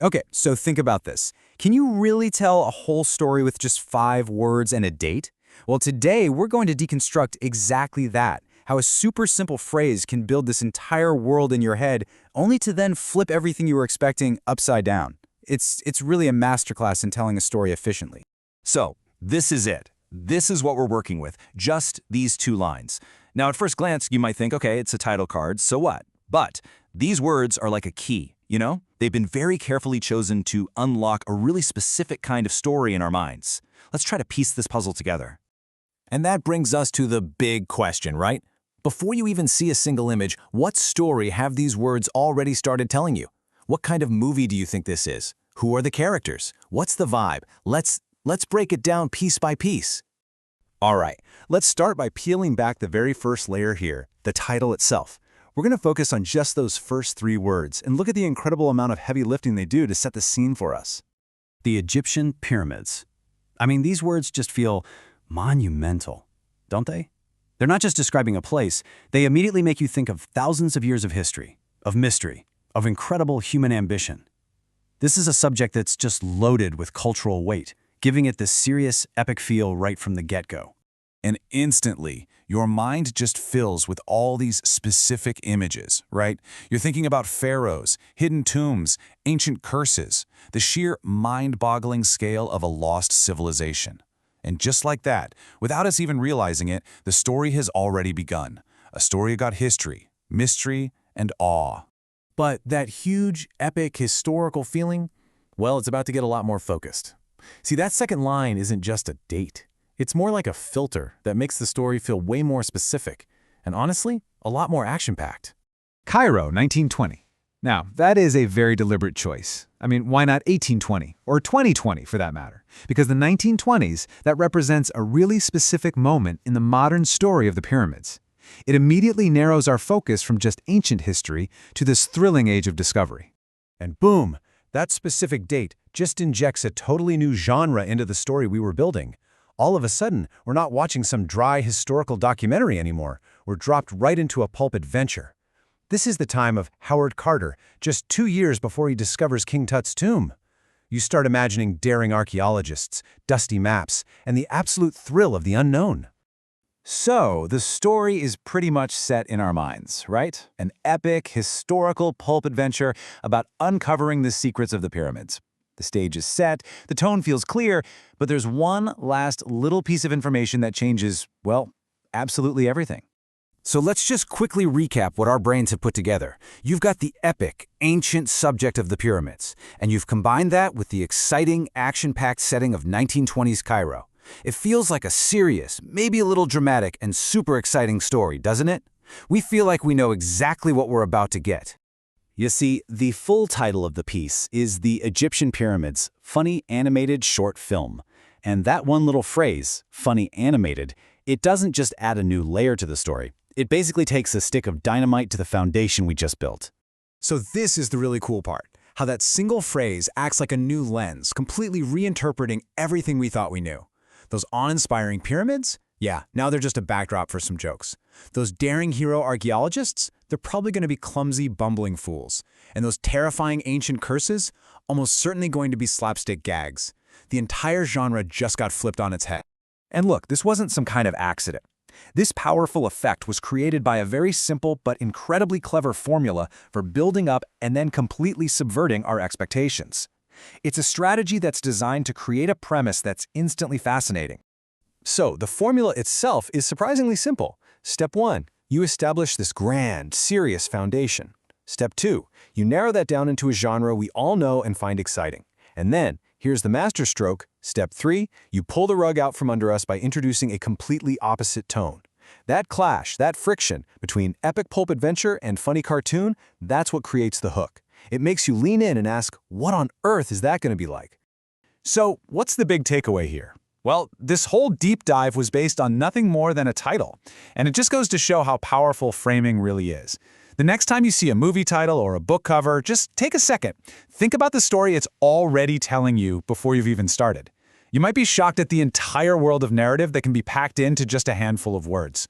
Okay, so think about this. Can you really tell a whole story with just 5 words and a date? Well, today we're going to deconstruct exactly that, how a super simple phrase can build this entire world in your head, only to then flip everything you were expecting upside down. It's really a masterclass in telling a story efficiently. So, this is it. This is what we're working with, just these 2 lines. Now, at first glance, you might think, okay, it's a title card, so what? But these words are like a key, you know? They've been very carefully chosen to unlock a really specific kind of story in our minds. Let's try to piece this puzzle together. And that brings us to the big question, right? Before you even see a single image, what story have these words already started telling you? What kind of movie do you think this is? Who are the characters? What's the vibe? Let's break it down piece by piece. All right, let's start by peeling back the very first layer here, the title itself. We're going to focus on just those first 3 words and look at the incredible amount of heavy lifting they do to set the scene for us. The Egyptian pyramids. I mean, these words just feel monumental, don't they? They're not just describing a place, they immediately make you think of thousands of years of history, of mystery, of incredible human ambition. This is a subject that's just loaded with cultural weight, giving it this serious, epic feel right from the get-go. And instantly, your mind just fills with all these specific images, right? You're thinking about pharaohs, hidden tombs, ancient curses, the sheer mind-boggling scale of a lost civilization. And just like that, without us even realizing it, the story has already begun. A story about history, mystery, and awe. But that huge, epic, historical feeling, well, it's about to get a lot more focused. See, that second line isn't just a date. It's more like a filter that makes the story feel way more specific, and honestly, a lot more action-packed. Cairo, 1920. Now, that is a very deliberate choice. I mean, why not 1820 or 2020 for that matter? Because the 1920s, that represents a really specific moment in the modern story of the pyramids. It immediately narrows our focus from just ancient history to this thrilling age of discovery. And boom, that specific date just injects a totally new genre into the story we were building. All of a sudden, we're not watching some dry historical documentary anymore. We're dropped right into a pulp adventure. This is the time of Howard Carter, just 2 years before he discovers King Tut's tomb. You start imagining daring archaeologists, dusty maps, and the absolute thrill of the unknown. So, the story is pretty much set in our minds, right? An epic, historical pulp adventure about uncovering the secrets of the pyramids. The stage is set, the tone feels clear, but there's one last little piece of information that changes, well, absolutely everything. So let's just quickly recap what our brains have put together. You've got the epic, ancient subject of the pyramids, and you've combined that with the exciting, action-packed setting of 1920s Cairo. It feels like a serious, maybe a little dramatic, and super exciting story, doesn't it? We feel like we know exactly what we're about to get. You see, the full title of the piece is The Egyptian Pyramids, Funny Animated Short Film. And that one little phrase, funny animated, it doesn't just add a new layer to the story. It basically takes a stick of dynamite to the foundation we just built. So this is the really cool part, how that single phrase acts like a new lens, completely reinterpreting everything we thought we knew. Those awe-inspiring pyramids? Yeah, now they're just a backdrop for some jokes. Those daring hero archaeologists? They're probably going to be clumsy, bumbling fools. And those terrifying ancient curses? Almost certainly going to be slapstick gags. The entire genre just got flipped on its head. And look, this wasn't some kind of accident. This powerful effect was created by a very simple but incredibly clever formula for building up and then completely subverting our expectations. It's a strategy that's designed to create a premise that's instantly fascinating. So, the formula itself is surprisingly simple. Step 1, you establish this grand, serious foundation. Step 2, you narrow that down into a genre we all know and find exciting. And then, here's the masterstroke. Step 3, you pull the rug out from under us by introducing a completely opposite tone. That clash, that friction between epic pulp adventure and funny cartoon, that's what creates the hook. It makes you lean in and ask, what on earth is that going to be like? So, what's the big takeaway here? Well, this whole deep dive was based on nothing more than a title, and it just goes to show how powerful framing really is. The next time you see a movie title or a book cover, just take a second. Think about the story it's already telling you before you've even started. You might be shocked at the entire world of narrative that can be packed into just a handful of words.